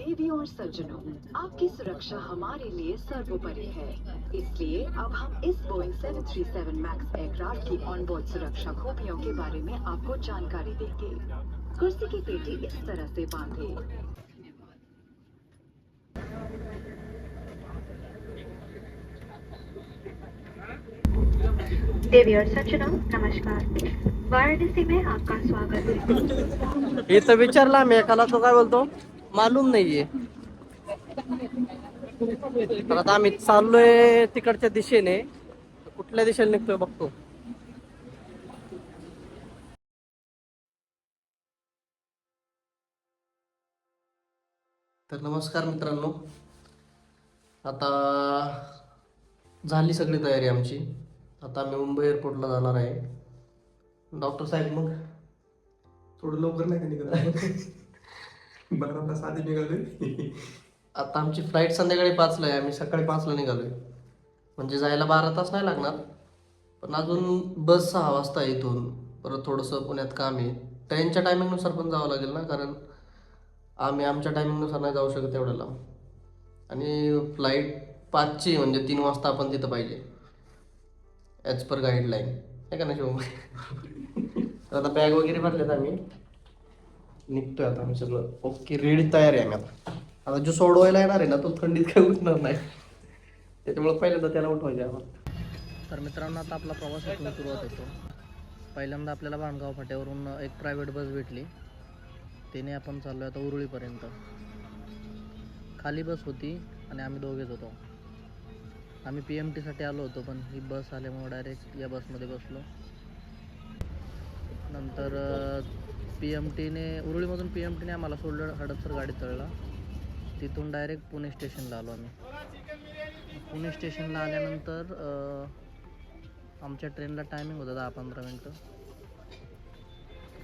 देवियों और सज्जनों, आपकी सुरक्षा हमारे लिए सर्वोपरि है। इसलिए अब हम इस बोइंग 737 मैक्स एयरक्राफ्ट की ऑनबोर्ड सुरक्षा खूबियों के बारे में आपको जानकारी देंगे। कुर्सी की पेटी इस तरह से बांधे। देवी और सज्जनों नमस्कार, वाराणसी में आपका स्वागत है। इथं विचारला मी एकाला, तो काय बोलतो मालूम नाहीये. तर आता आम्ही चाललोय तिकडच्या दिशेने, कुठल्या दिशेने निघतोय बघतो. तर नमस्कार मित्रांनो, आता झाली सगळी तयारी आमची. आता आम्ही मुंबई एअरपोर्टला जाणार आहे. डॉक्टर साहेब मग थोडं लवकर नाही का निघालं? 12 तास आधी निघाले. आता आमची फ्लाईट संध्याकाळी 5ला आहे, आम्ही सकाळी 5ला निघालोय. म्हणजे जायला 12 तास नाही लागणार, पण अजून बस 6 वाजता आहे इथून. परत थोडंसं पुण्यात काम आहे, ट्रेनच्या टायमिंगनुसार पण जावं लागेल ना, कारण आम्ही आमच्या टायमिंगनुसार नाही जाऊ शकत एवढ्या लांब. आणि फ्लाईट 5ची म्हणजे 3 वाजता आपण तिथं पाहिजे ॲज पर गाईडलाईन, आहे का ना शिव? तर आता बॅग वगैरे भरल्यात, आम्ही निघतोय. आता आम्ही सगळं ओके, रेडी, तयार आहे आम्ही. आता जो सोडवायला येणार आहे ना, तो थंडीत काही उठणार नाही, त्याच्यामुळे पहिल्यांदा त्याला उठवायचे आम्हाला. तर मित्रांनो, आता आपला प्रवास इथून सुरुवात होतो. पहिल्यांदा आपल्याला भाणगाव फाट्यावरून एक प्रायव्हेट बस भेटली, त्याने आपण चाललो आता उरुळीपर्यंत. खाली बस होती आणि आम्ही दोघेच होतो. आम्ही PMTसाठी आलो होतो, पण ही बस आल्यामुळे डायरेक्ट या बसमध्ये बसलो. नंतर PMTने उरुळीमधून PMTने आम्हाला सोडलं, हडपसर गाडी तळला. तिथून डायरेक्ट पुणे स्टेशनला आलो आम्ही. पुणे स्टेशनला आल्यानंतर आमच्या ट्रेनला टायमिंग होता 10-15 मिनटं.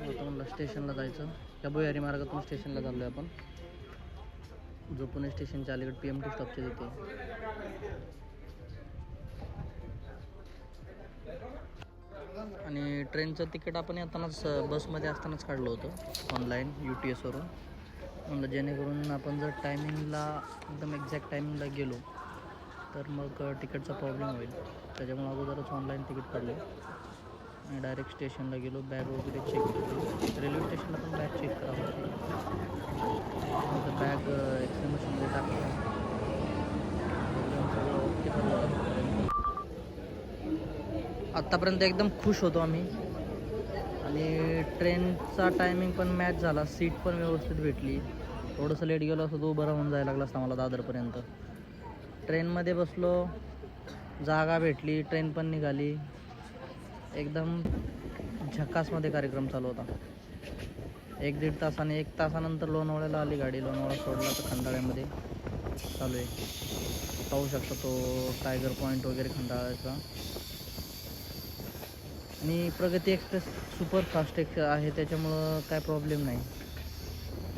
आता म्हणलं स्टेशनला जायचं. या भुयारी मार्गातून स्टेशनला चाललो आहे आपण, जो पुणे स्टेशनच्या अलीकडे PMT स्टॉपच्या तिथे. आणि ट्रेनचं तिकीट आपण येतानाच बसमध्ये असतानाच काढलं होतं ऑनलाईन UTSवरून. म्हणलं जेणेकरून आपण जर टायमिंगला एकदम एक्झॅक्ट टायमिंगला गेलो तर मग तिकीटचा प्रॉब्लेम होईल, त्याच्यामुळे अगोदरच ऑनलाईन तिकीट काढलं आणि डायरेक्ट स्टेशनला गेलो. बॅग वगैरे चेक केली. रेल्वे स्टेशनला पण बॅग चेक करावं लागते. नंतर बॅग एक्सरे मशीनमध्ये टाकलं. आत्तापर्यंत एकदम खुश होतो आम्ही. आणि ट्रेनचा टायमिंग पण मॅच झाला, सीट पण व्यवस्थित भेटली. थोडंसं लेट गेलो असं तो उभं राहून जायला लागला असता मला दादरपर्यंत. ट्रेनमध्ये बसलो, जागा भेटली, ट्रेन पण निघाली. एकदम झकासमध्ये कार्यक्रम चालू होता. 1-1.5 तासाने, 1 तासानंतर लोणावळ्याला आली गाडी. लोणावळा सोडला तर खंडाळ्यामध्ये चालू आहे. पाहू शकता तो टायगर पॉईंट वगैरे खंडाळ्याचा. आणि प्रगती एक्सप्रेस सुपर फास्ट आहे, त्याच्यामुळं काय प्रॉब्लेम नाही.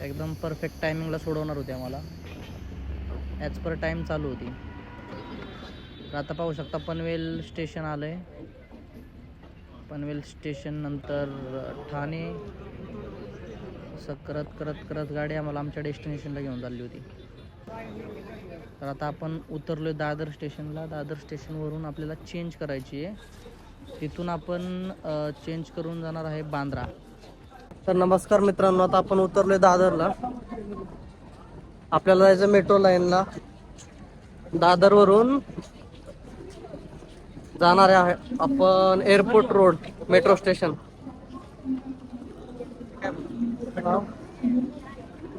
एकदम परफेक्ट टायमिंगला सोडवणार होते आम्हाला, ॲज पर टाईम चालू होती. तर आता पाहू शकता पनवेल स्टेशन आलं आहे. पनवेल स्टेशन नंतर ठाणे, असं करत गाडी आम्हाला आमच्या डेस्टिनेशनला घेऊन चालली होती. तर आता आपण उतरलो आहे दादर स्टेशनला. दादर स्टेशनवरून आपल्याला चेंज करायची आहे, तिथून आपण चेंज करून जाणार आहे बांद्रा. तर नमस्कार मित्रांनो, आता आपण उतरलोय दादरला. आपल्याला जायचं मेट्रो लाईनला. दादरवरून जाणार आहे आपण airport road metro station.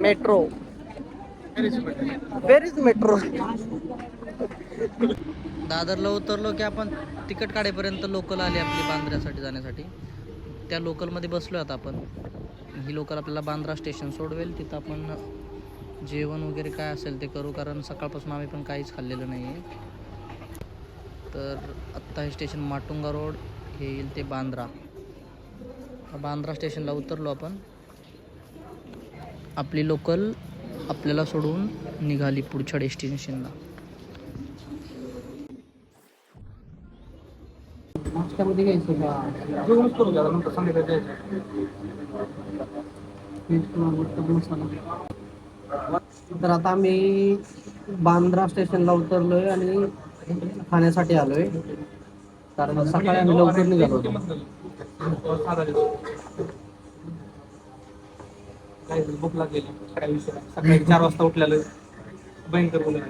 Metro, where is metro? दादरला उतरलो की आपण तिकीट काढेपर्यंत लोकल आली आपली बांद्र्यासाठी जाण्यासाठी. त्या लोकलमध्ये बसलो आता आपण. ही लोकल आपल्याला बांद्रा स्टेशन सोडवेल. तिथं आपण जेवण वगैरे काय असेल ते करू, कारण सकाळपासून आम्ही पण काहीच खाल्लेलं नाही आहे. तर आत्ता हे स्टेशन माटुंगा रोड, हे येईल ते बांद्रा. बांद्रा स्टेशनला उतरलो आपण. आपली लोकल आपल्याला सोडून निघाली पुढच्या डेस्टिनेशनला. नाश्त्यामध्ये घ्यायचं का? जेवणच करू द्या, नंतर संध्याकाळी द्यायचं. तर आता आम्ही बांद्रा स्टेशनला उतरलोय आणि खाण्यासाठी आलोय, कारण सकाळी आम्ही लवकर निघालो होतो. भूक लागलेली सकाळी 4 वाजता उठलेलं भयंकर बोलून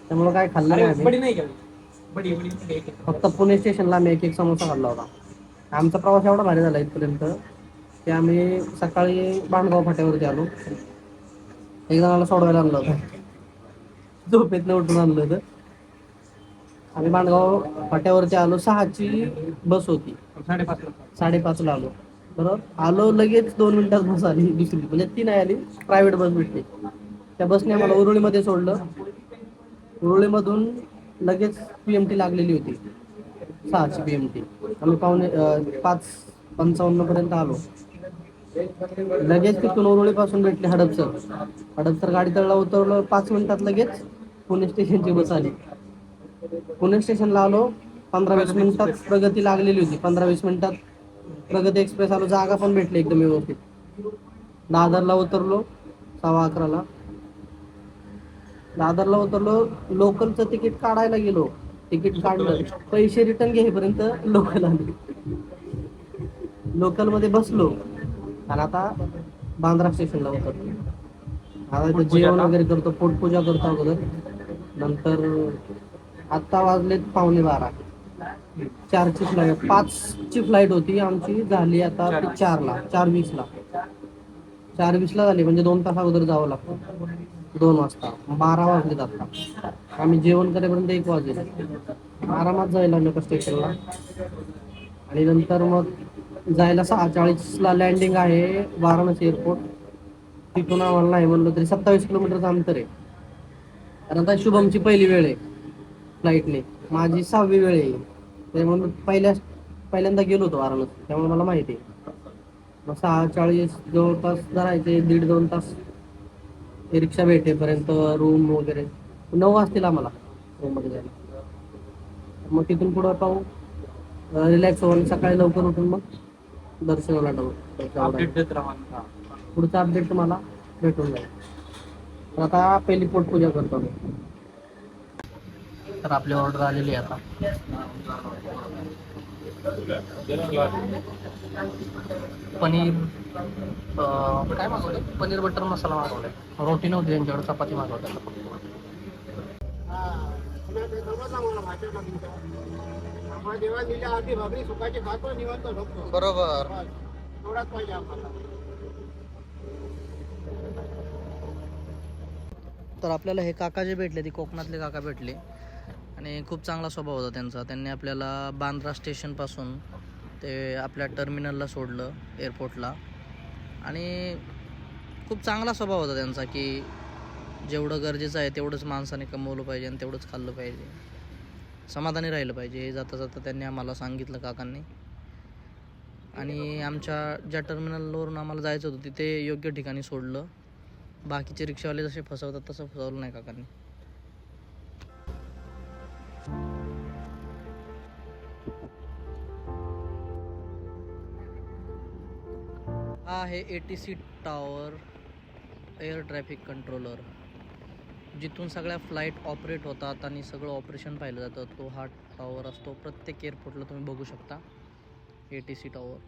त्यामुळे काय खाल्लं नाही आम्ही. बडी नाही का बडी फक्त पुणे स्टेशनला आम्ही एक समोसा खाल्ला होता. आमचा प्रवास एवढा भारी झाला इथपर्यंत की आम्ही सकाळी बांडगाव फाट्यावरती आलो. एक जणाला सोडवायला आणलं होतं, झोपेतनं उठून आणलं होतं. आम्ही बांडगाव फाट्यावरती आलो. 6ची बस होती, 5:30ला आलो. बरोबर आलो, लगेच 2 मिनिटात बस आली दुसरी, म्हणजे ती नाही आली, प्रायव्हेट बस भेटली. त्या बसने आम्हाला उरुळीमध्ये सोडलं. उरुळीमधून लगेच PMT लागलेली होती, 6ची PMT. आम्ही 5:55 पर्यंत आलो. लगेच तिथून उरुळीपासून भेटली हडपसर गाडी तळला उतरलो. 5 मिनिटात लगेच पुणे स्टेशनची बस आली. पुणे स्टेशनला आलो. 15-20 मिनिटात प्रगती लागलेली होती. 15-20 मिनिटात प्रगती एक्सप्रेस आलो. जागा पण भेटली एकदम व्यवस्थित. दादरला उतरलो 11:15ला. दादरला उतरलो. लोकलचं तिकीट काढायला गेलो, तिकीट काढलं, पैसे रिटर्न घेईपर्यंत लोकल आली. लोकलमध्ये बसलो आणि आता बांद्रा स्टेशनला उतरलो. आता इथं जेवण वगैरे करतो, पोटपूजा करतो अगोदर. नंतर आत्ता वाजलेत 11:15. 4ची फ्लाईट, 5ची फ्लाईट होती आमची, झाली आता 4ला, 4:20ला. 4:20ला झाली, म्हणजे 2 तास अगोदर जावं लागतं. 2 वाजता, 12 वाजलेत आता. आम्ही जेवण करेपर्यंत 1 वाजले. आरामात जायला आम्ही स्टेशनला. आणि नंतर मग जायला 6:40ला लँडिंग आहे वाराणसी एअरपोर्ट. तिथून आम्हाला नाही म्हणलं तरी 27 किलोमीटरचं अंतर आहे. कारण आता शुभमची पहिली वेळ आहे फ्लाईटने, माझी 6वी वेळ आहे. त्यामुळे पहिल्यांदा गेलो होतो वाराणसी, त्यामुळे मला माहिती आहे. मग 6:40 जवळपास धरायचे, 1.5-2 तास रिक्षा भेटेपर्यंत, रूम वगैरे 9 वाजतील आम्हाला रूममध्ये जायला. मग तिथून पुढं पाहू, रिलॅक्स होऊन सकाळी लवकर उठून मग दर्शनाला पुढचा अपडेट तुम्हाला भेटून जाईल. आता पहिली पोटपूजा करतो मी. तर आपली ऑर्डर आलेली आहे आता. पनीर काय मागवले, पनीर बटर मसाला मागवलाय. रोटी नव्हती त्यांच्याकडे, चपाती मागवल्या. बरोबर. तर आपल्याला हे काका जे भेटले, ते कोकणातले काका भेटले आणि खूप चांगला स्वभाव होता त्यांचा. त्यांनी आपल्याला बांद्रा स्टेशनपासून ते आपल्या टर्मिनलला सोडलं, एअरपोर्टला. आणि खूप चांगला स्वभाव होता त्यांचा, की जेवढं गरजेचं आहे तेवढंच माणसाने कमवलं पाहिजे आणि तेवढंच खाल्लं पाहिजे, समाधानी राहिलं पाहिजे, हे जाता जाता त्यांनी आम्हाला सांगितलं काकांनी. आणि आमच्या ज्या टर्मिनलवरून आम्हाला जायचं होतं तिथे योग्य ठिकाणी सोडलं. बाकीचे रिक्षावाले जसे फसवतात तसं फसवलं नाही काकांनी. हा आहे ATC tower, air traffic controller, जिथून सगळ्या फ्लाईट ऑपरेट होतात आणि सगळं ऑपरेशन पाहिलं जातं. तो हा टॉवर असतो प्रत्येक एअरपोर्टला, तुम्ही बघू शकता. ATC टॉवर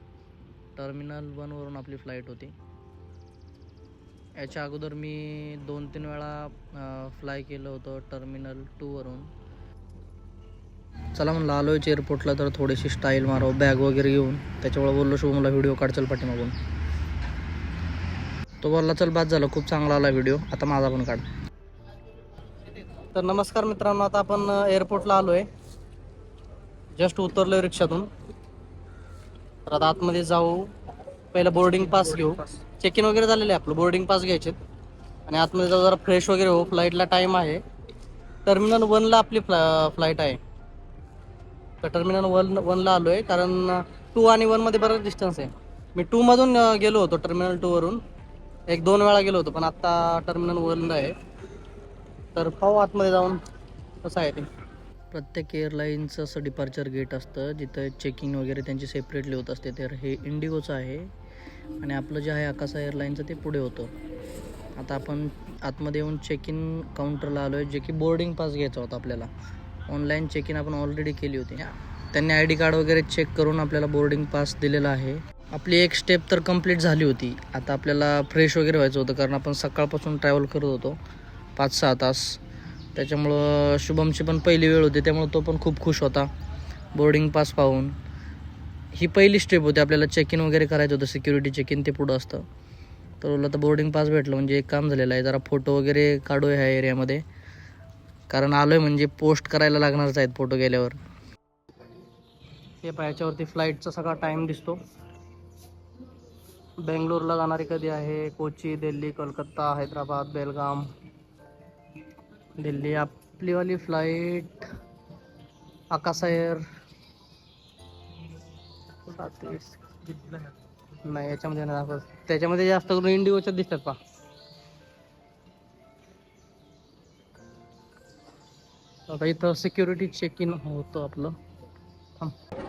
टर्मिनल 1 वरून आपली फ्लाईट होती. याच्या अगोदर मी 2-3 वेळा फ्लाय केलं होतं टर्मिनल 2 वरून. चला म्हणलं आलोय एअरपोर्टला, तर थोडीशी स्टाईल मारो, बॅग वगैरे घेऊन. त्याच्यामुळे बोललो शुभमला व्हिडिओ काढ चल पाठीमागून. तो बोलला चल बाद झालं, खूप चांगला आला व्हिडिओ, आता माझा पण काढ. तर नमस्कार मित्रांनो, आता आपण एअरपोर्टला आलोय. जस्ट उतरलोय रिक्षातून. तर आता आतमध्ये जाऊ, पहिलं बोर्डिंग पास घेऊ. चेक इन वगैरे झालेलं आहे आपलं, बोर्डिंग पास घ्यायचे आणि आतमध्ये जाऊ, जरा फ्रेश वगैरे हो. फ्लाईटला टाईम आहे, टर्मिनल 1ला आपली फ्लाईट आहे. तर टर्मिनल 1ला आलो आहे, कारण 2 आणि 1मध्ये बराच डिस्टन्स आहे. मी 2मधून गेलो होतो, टर्मिनल 2 वरून 1-2 वेळा गेलो होतो, पण आत्ता टर्मिनल 1ला आहे. तर पाहू आतमध्ये जाऊन कसं आहे ते. प्रत्येक एअरलाईनचं असं डिपार्चर गेट असतं, जिथं चेकिंग वगैरे त्यांची सेपरेटली होत असते. तर हे इंडिगोचं आहे आणि आपलं जे आहे आकाशा एअरलाईनचं ते पुढे होतं. आता आपण आतमध्ये येऊन चेक इन काउंटरला आलो आहे, जे की बोर्डिंग पास घ्यायचा होता आपल्याला. ऑनलाईन चेक इन आपण ऑलरेडी केली होती. त्यांनी आय डी कार्ड वगैरे चेक करून आपल्याला बोर्डिंग पास दिलेला आहे. आपली एक स्टेप तर कंप्लीट झाली होती. आता आपल्याला फ्रेश वगैरे व्हायचं होतं, कारण आपण सकाळपासून ट्रॅव्हल करत होतो 5-6 तास. त्याच्यामुळं शुभमची पण पहिली वेळ होती, त्यामुळे तो पण खूप खुश होता बोर्डिंग पास पाहून. ही पहिली स्टेप होती, आपल्याला चेक इन वगैरे करायचं होतं, सिक्युरिटी चेक इन ते पुढं असतं. तर बोलला तर बोर्डिंग पास भेटलं म्हणजे एक काम झालेलं आहे. जरा फोटो वगैरे काढू ह्या एरियामध्ये, कारण आलो आहे म्हणजे पोस्ट करायला लागणारच आहेत फोटो गेल्यावर. हे याच्यावरती फ्लाईटचा सगळा टाईम दिसतो. बेंगलोरला जाणारी कधी आहे, कोची, दिल्ली, कोलकाता, हैदराबाद, बेलगाम, दिल्ली. आपलीवाली फ्लाईट आकाशा एअर 27 नाही, याच्यामध्ये नाही दाखवत. त्याच्यामध्ये जास्त करून इंडिगोच्या दिसतात पा. आता इथं सिक्युरिटी चेक इन होतं आपलं.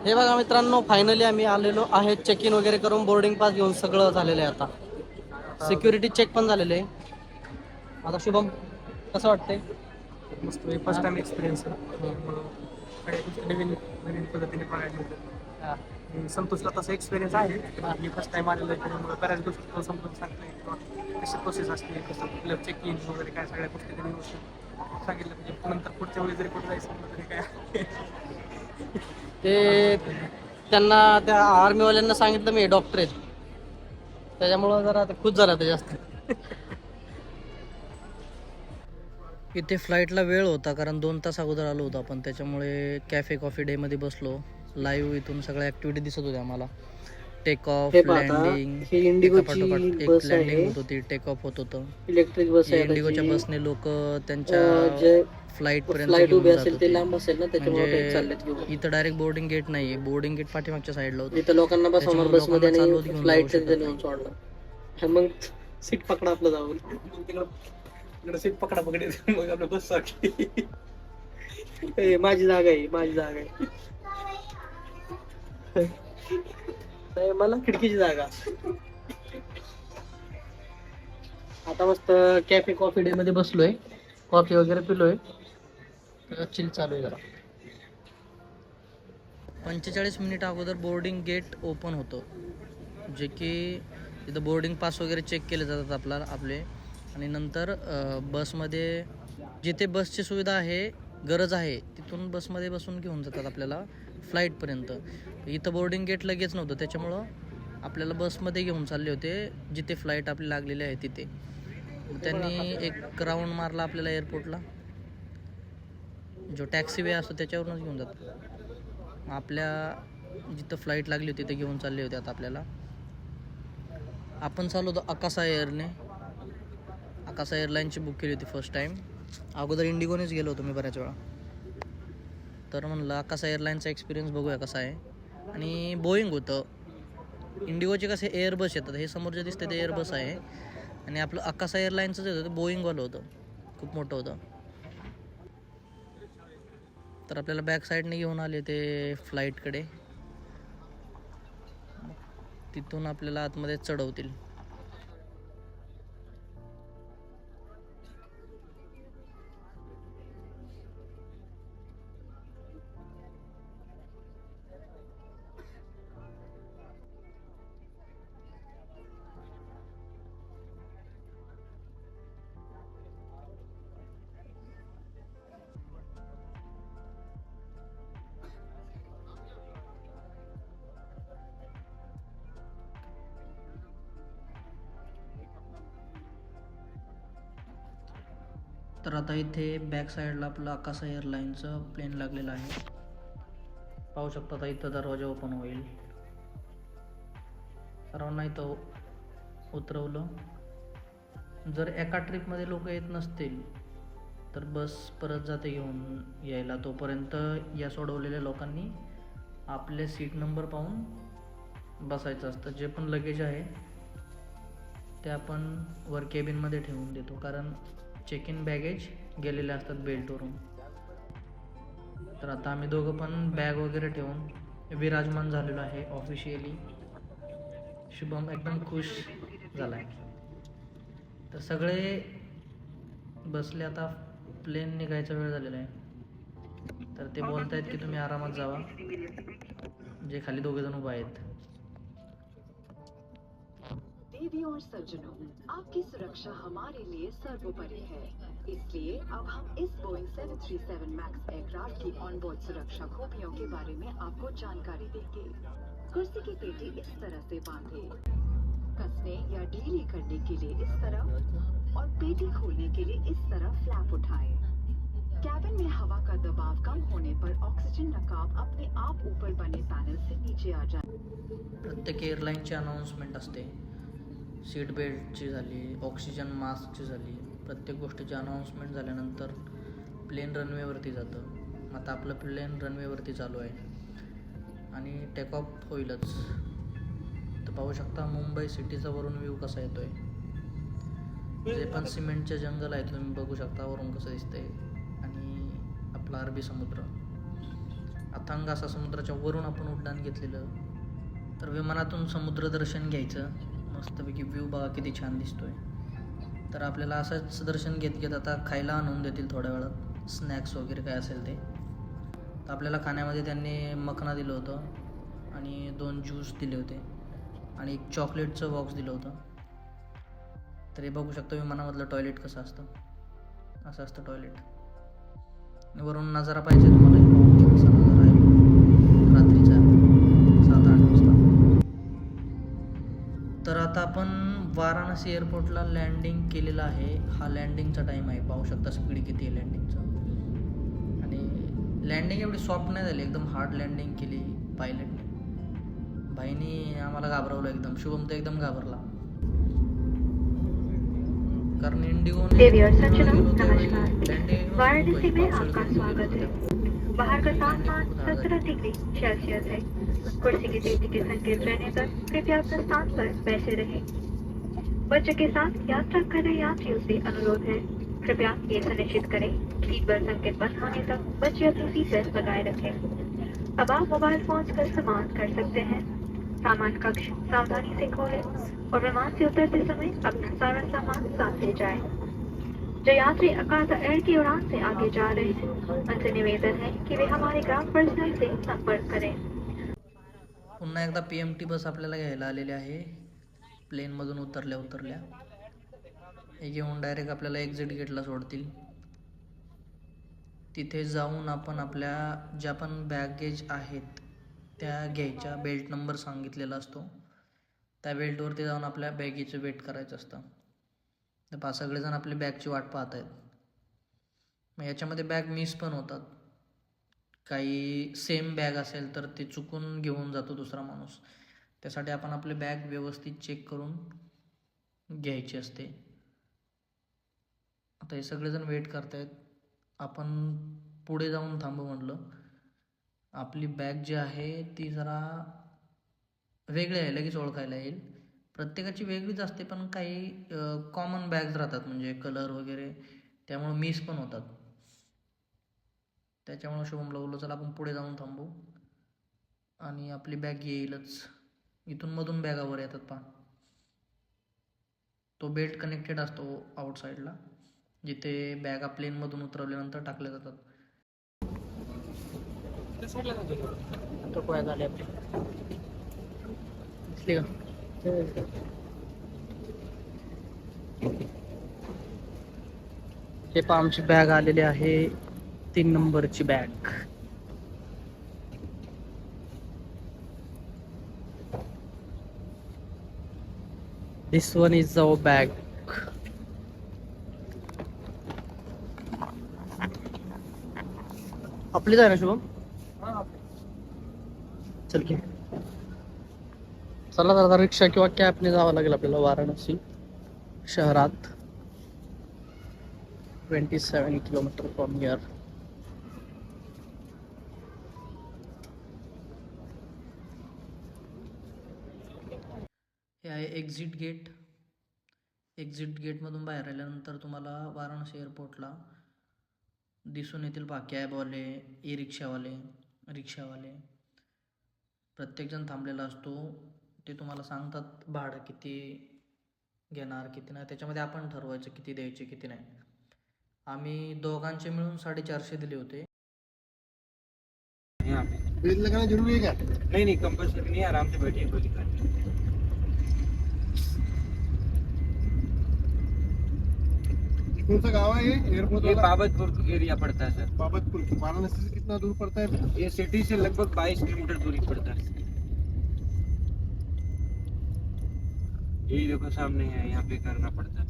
हे बघा मित्रांनो, फायनली आम्ही आलेलो आहे चेक इन वगैरे करून, बोर्डिंग पास घेऊन सगळं झालेलं आहे. आता सिक्युरिटी चेक पण झालेलं आहे. आता शुभम कसं वाटतंय? मस्त, फर्स्ट टाइम एक्सपिरियन्स आहे. सगळ्या गोष्टी नवीन नवीन पद्धतीने बघायला मिळतात. संतोषला तसा एक्सपिरियन्स आहे. मी फर्स्ट टाइम आलेलो आहे, त्यामुळे बऱ्याच गोष्टी समजून सांगतोय किंवा कशी प्रोसेस असते, कसं कुठलं चेक इन वगैरे काय सगळ्या गोष्टी त्यांनी व्यवस्थित सांगितलं. म्हणजे नंतर पुढच्या वेळी जरी कुठं जायचं म्हटलं तरी काय ते त्यांना त्या आर्मीवाल्यांना सांगितलं मी डॉक्टर आहेत, त्याच्यामुळं जरा खुश झाला ते जास्त. इथे फ्लाईटला वेळ होता, कारण 2 तास अगोदर आलो होतो आपण, त्याच्यामुळे कॅफे कॉफी डेमध्ये बसलो. लाईव्ह इथून सगळ्या ॲक्टिव्हिटी दिसत होत्या आम्हाला. टेक ऑफ, लँडिंग, इंडिगोची एक बस लँडिंग आहे, होत होती, टेक ऑफ होत होतं. इलेक्ट्रिक बस आहे. इंडिगोच्या बसने लोक त्यांच्या जे फ्लाईट पर्यंत फ्लाईट घेऊन उभी जात असेल होते. ते लांब असेल ना, त्याच्यामुळे ते चाललेत म्हणजे घेऊन. इथं डायरेक्ट बोर्डिंग गेट नाहीये, बोर्डिंग गेट पाठीमागच्या साईडला होतं. इथं लोकांना बसवणार त्याच्यामुळे बसमध्ये लोकांना चालवत आणि घेऊन फ्लाईट जाऊ शकत नेऊन सोडणार. मग सीट पकडा आपलं जाऊन. तिकडं सीट पकडा पकडे मग आपलं बस माझी जागा आहे, माझी जागा आहे. नाही, मला खिडकीची जागा. आता मस्त कॅफे कॉफी डे मध्ये बसलोय, कॉफी वगैरे पिलोय, चिल चालू आहे जरा. 45 मिनिट अगोदर बोर्डिंग गेट ओपन होतं, जे की तिथं बोर्डिंग पास वगैरे चेक केले जातात आपले. आणि नंतर बसमध्ये जिथे बसची सुविधा आहे, गरज आहे, तिथून बसमध्ये बसून घेऊन जातात आपल्याला फ्लाईटपर्यंत. इथं बोर्डिंग गेट लगेच नव्हतं, त्याच्यामुळं आपल्याला बसमध्ये घेऊन चालले होते जिथे फ्लाईट आपली लागलेली आहे तिथे. त्यांनी एक राऊंड मारला आपल्याला एअरपोर्टला, जो टॅक्सी वे असतो त्याच्यावरूनच घेऊन जातात. आपल्या जिथं फ्लाईट लागली होती तिथे घेऊन चालले होते आता आपल्याला. आपण चाललो होतो आकाशा एअरने. आकाशा एअरलाईनची बुक केली होती फर्स्ट टाईम. अगोदर इंडिगोनेच गेलो होतो मी बऱ्याच वेळा. तर म्हणलं आकाशा एअरलाईनचा एक्सपिरियन्स बघूया कसा आहे. आणि बोईंग होतं. इंडिगोचे कसे एअरबस येतात, हे समोर जे दिसते ते एअरबस आहे. आणि आपलं आकाशा एअरलाईनचं जे होतं ते बोईंगवालं होतं, खूप मोठं होतं. तर आपल्याला बॅक साईडने घेऊन आले ते फ्लाईटकडे, तिथून आपल्याला आतमध्ये चढवतील. तर आता इथे बॅक साईडला आपलं आकाशा एअरलाईनचं प्लेन लागलेलं आहे. पाहू शकता आता इथं दरवाजा ओपन होईल. सर्वांना इथं उतरवलं. जर एका ट्रिपमध्ये लोक येत नसतील तर बस परत जाते घेऊन यायला. तोपर्यंत या सोडवलेल्या लोकांनी आपले सीट नंबर पाहून बसायचं असतं. जे पण लगेज आहे ते आपण वर केबिनमध्ये ठेवून देतो, कारण चेक इन बॅगेज गेलेले असतात बेल्टवरून. तर आता आम्ही दोघं पण बॅग वगैरे ठेवून विराजमान झालेलो आहे ऑफिशियली. शुभम एकदम खुश झाला आहे. तर सगळे बसले. आता प्लेन निघायचा वेळ झालेला आहे, तर ते बोलत आहेत की तुम्ही आरामात जावा, जे खाली 2 जण उभे आहेत. देवियों और सज्जनों, आपकी सुरक्षा हमारे लिए सर्वोपरि है। इसलिए अब हम इस बोइंग 737 मैक्स एयरक्राफ्ट की ऑनबोर्ड सुरक्षा खूबियों के बारे में आपको जानकारी देंगे। कुर्सी की पेटी इस तरह से बांधे, कसने या ढीली करने के लिए इस तरफ और पेटी खोलने के लिए इस तरफ फ्लैप उठाएं। कैबिन में हवा का दबाव कम होने पर ऑक्सीजन नकाब अपने आप ऊपर बने पैनल से नीचे आ जाए। प्रत्येक एअरलाईनची अनाऊन्समेंट असते. सीट बेल्टची झाली, ऑक्सिजन मास्कची झाली, प्रत्येक गोष्टीची अनाऊन्समेंट झाल्यानंतर प्लेन रनवेवरती जातं. आता आपलं प्लेन रनवेवरती चालू आहे आणि टेक ऑफ होईलच. तर पाहू शकता मुंबई सिटीचा वरून व्ह्यू कसा येतो आहे. जे पण सिमेंटचे जंगल आहे तुम्ही बघू शकता वरून कसं दिसतंय. आणि आपला अरबी समुद्र, अथांग असा समुद्राच्या वरून आपण उड्डाण घेतलेलं. तर विमानातून समुद्रदर्शन घ्यायचं, मस्तपैकी व्ह्यू बघा किती छान दिसतोय. तर आपल्याला असंच दर्शन घेत घेत आता खायला आणून देतील थोड्या वेळात, स्नॅक्स वगैरे काय असेल ते. तर आपल्याला खाण्यामध्ये त्यांनी मखना दिलं होतं आणि 2 ज्यूस दिले होते आणि एक चॉकलेटचं बॉक्स दिलं होतं. तर हे बघू शकता विमानामधलं टॉयलेट कसं असतं. असं असतं टॉयलेट. आणि वरून नजारा पाहिजे तुम्हाला, कसा नजारा आहे रात्रीचा 7-8 वाजता. तर आता आपण वाराणसी एअरपोर्टला लँडिंग केलेलं आहे. हा लँडिंगचा टाईम आहे, पाहू शकता स्पीड किती आहे लँडिंगचं. आणि लँडिंग एवढी सॉफ्ट नाही झाली, एकदम हार्ड लँडिंग केली पायलटने. भाईनी आम्हाला घाबरवलं एकदम. शुभम तर एकदम घाबरला, कारण देवी और सज्जनों नमस्कार। वाराणसी में आपका स्वागत है। बाहर का तापमान 17 डिग्री सेल्सियस है। कुर्सी की पेटी के संकेत रहने तक कृपया अपने स्थान पर बैठे रहें। बच्चों के साथ यात्रा कर रहे यात्रियों से अनुरोध है, कृपया ये सुनिश्चित करें सीट बेल्ट संकेत बंद होने तक बच्चे अपनी सीट बेल्ट लगाए रखें। अब आप मोबाइल फोन का इस्तेमाल कर सकते हैं। सामान कक्ष सावधानी से खोलें और विमान से उतरते समय अपना सारा सामान साथ ले जाएं। जो यात्री अकाता एयर की उड़ान से आगे जा रहे हैं, उनसे निवेदन है कि वे हमारे ग्राउंड पर्सनल से संपर्क करें। पुन्हा एकदा PMT बस आपल्याला घ्यायला आलेली आहे. प्लेनमधून उतरल्या हे घेऊन डायरेक्ट आपल्याला एक्झिट गेटला सोडतील. तिथे जाऊन आपण आपल्या ज्या पण बॅगेज आहेत त्या घ्यायच्या. बेल्ट नंबर सांगितलेला असतो, त्या बेल्टवरती जाऊन आपल्या बॅगेचं वेट करायचं असतं. तर सगळेजण आपली बॅगची वाट पाहत आहेत. मग याच्यामध्ये बॅग मिस पण होतात. काही सेम बॅग असेल तर ते चुकून घेऊन जातो दुसरा माणूस. त्यासाठी आपण आपली बॅग व्यवस्थित चेक करून घ्यायची असते. आता हे सगळेजण वेट करतायत. आपण पुढे जाऊन थांबू म्हटलं. आपली बॅग जी आहे ती जरा वेगळी आहे, लगेच ओळखायला येईल. प्रत्येकाची वेगळीच असते, पण काही कॉमन बॅग्स राहतात म्हणजे कलर वगैरे, त्यामुळं मिस पण होतात. त्याच्यामुळं शुभमला बोललो चला आपण पुढे जाऊन थांबू आणि आपली बॅग येईलच. इथून मधून बॅगावर येतात पहा. तो बेल्ट कनेक्टेड असतो आउटसाईडला, जिथे बॅगा प्लेनमधून उतरवल्यानंतर टाकल्या जातात. आता पोळ्या झाल्या आपली, दिसली का? हे पहा आमची बॅग आलेली आहे, 3 नंबरची bag. This one is our bag. आपलीच आहे ना शुभम? चल की चला आता रिक्षा किंवा कॅबने जावं लागेल आपल्याला वाराणसी शहरात. 27 किलोमीटर फ्रॉम हिअर. हे आहे एक्झिट गेट. एक्झिट गेटमधून बाहेर आल्यानंतर तुम्हाला वाराणसी एअरपोर्टला दिसून येतील पहा कॅबवाले, ई रिक्षावाले, रिक्षावाले. प्रत्येकजण थांबलेला असतो. ते तुम्हाला सांगतात भाडं किती घेणार किती नाही. त्याच्यामध्ये आपण ठरवायचं किती द्यायचे किती नाही. आम्ही दोघांचे मिळून 450 दिले होते. यहाँ पे बेल लगाना जरूरी है क्या? नहीं नहीं कंपलसरी नहीं, आराम से बैठिए, कोई दिक्कत नहीं। कौन सा गाँव है ये एयरपोर्ट ये वाला? बाबतपुर एरिया पड़ता है सर। बाबतपुर। वाराणसी से कितना दूर पड़ता है? ये सिटी से लगभग 22 किलोमीटर दूरी पड़ता है। यही देखो सामने है, यहाँ पे करना पड़ता है।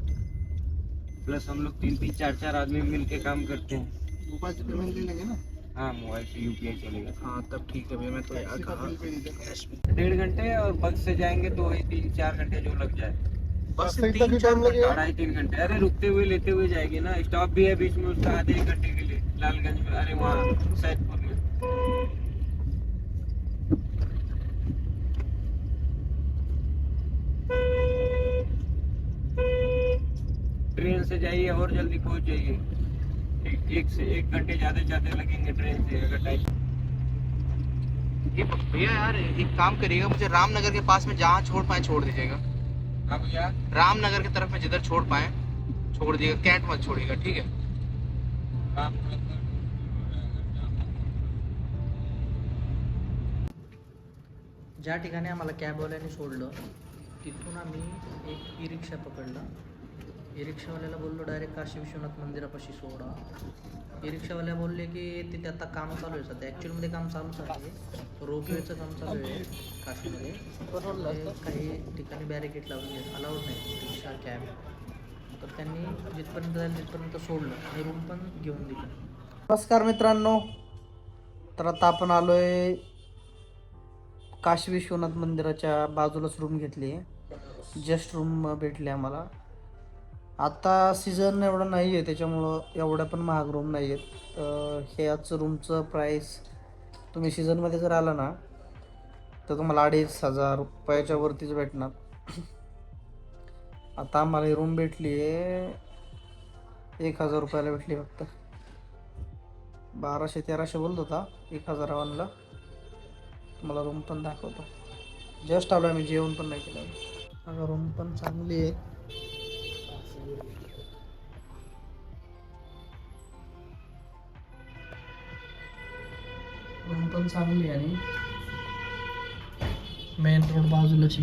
प्लस हम लोग 3-3, 4-4 आदमी मिल के काम करते हैं। मोबाइल से पेमेंट ले लेंगे ना? हाँ मोबाइल से UPI चलेगा। हाँ तब ठीक है भैया, मैं तो टैक्सी का बिल पे दीजिए। 1.5 घंटे और बस से जाएंगे तो वही 3-4 घंटे जो लग जाए। बस से कितना भी टाइम लगेगा? 2.5-3 घंटे। अरे रुकते हुए लेते हुए जाएगी ना, स्टॉप भी है बीच में उसका, आधे 1 घंटे के लिए लालगंज में, अरे वहाँ सैदपुर में। ट्रेन से जाइए और जल्दी पहुंच जाइए। 1 घंटे ज्यादा लगेंगे ट्रेन से अगर टाइम। ये भैया यार एक काम करिएगा, मुझे रामनगर के पास में जहाँ छोड़ पाए छोड़ दीजिएगा। हाँ भैया, रामनगर की तरफ में जिधर छोड़ पाए छोड़ दीजिएगा, कैंट मत छोड़िएगा, ठीक है? ज्या ठिकाणी आम्हाला कॅबवाल्याने सोडलं तिथून आम्ही एक ई रिक्षा पकडला. ई रिक्षावाल्याला बोललो डायरेक्ट काशी विश्वनाथ मंदिरापाशी सोडा. ई रिक्षावाल्या बोलले की तिथे आता काम चालू आहे सध्या, ॲक्च्युअलमध्ये काम चालूच आहे, रोपवेचं काम चालू आहे काशीमध्ये. ते काही ठिकाणी बॅरिकेड लावले, अलाउड नाही रिक्षा कॅब. तर त्यांनी जिथपर्यंत जाईल तिथपर्यंत सोडलं आणि रूम पण घेऊन दिली. नमस्कार मित्रांनो, तर आता आपण आलो आहे काशी विश्वनाथ मंदिराच्या बाजूलाच रूम घेतली आहे. जस्ट रूम भेटली आम्हाला. आता सीझन एवढा नाही आहे त्याच्यामुळं एवढ्या पण महाग रूम नाही आहेत. ह्याचं रूमचं प्राईस तुम्ही सीझनमध्ये जर आला ना तर तुम्हाला 2,500 रुपयाच्या वरतीच भेटणार. आता आम्हाला ही रूम भेटली आहे 1,000 रुपयाला भेटली फक्त. 1200-1300 बोलत होता, 1,000 आणला. तुम्हाला रूम पण दाखवतो. जस्ट आलो आम्ही, जेवण पण नाही केलं. रूम पण चांगली आहे. रूम पण चांगली आहे आणि मेन रोड बाजूलाची,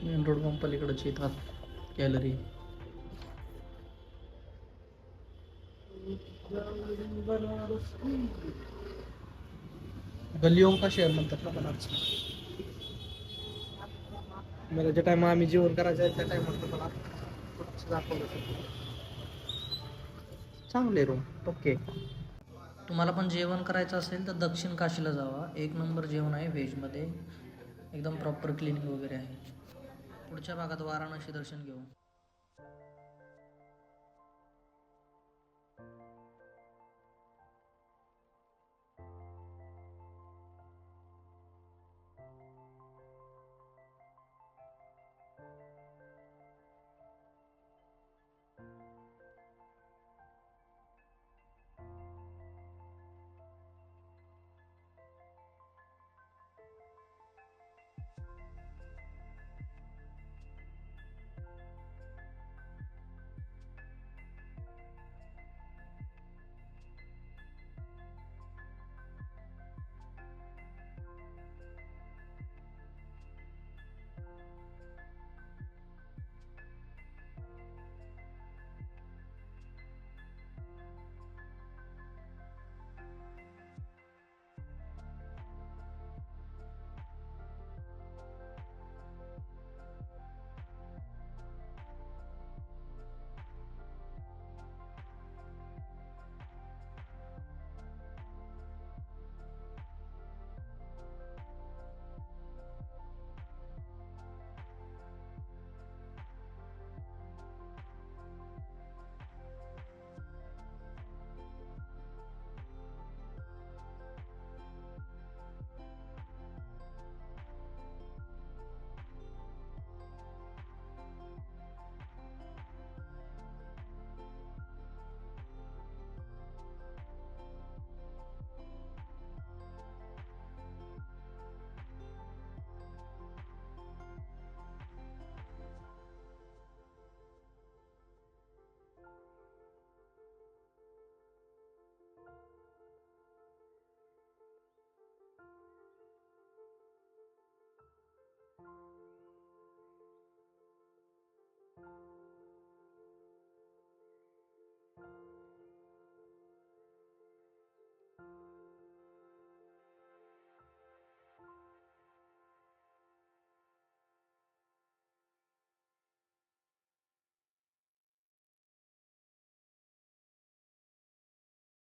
मेन रोड पंपलीकडची इथं गॅलरी. गलियों का शहर म्हणतात ना बनारस. मला ज्या टाइम आम्ही जेवण करायचं आहे त्या टाइमात मला दाखवलं. चांगले रूम ओके. तुम्हाला पण जेवण करायचं असेल तर दक्षिण काशीला जावा. 1 नंबर जेवण आहे व्हेजमध्ये, एकदम प्रॉपर क्लिनिंग वगैरे आहे. पुढच्या भागात वाराणसी दर्शन घेऊ.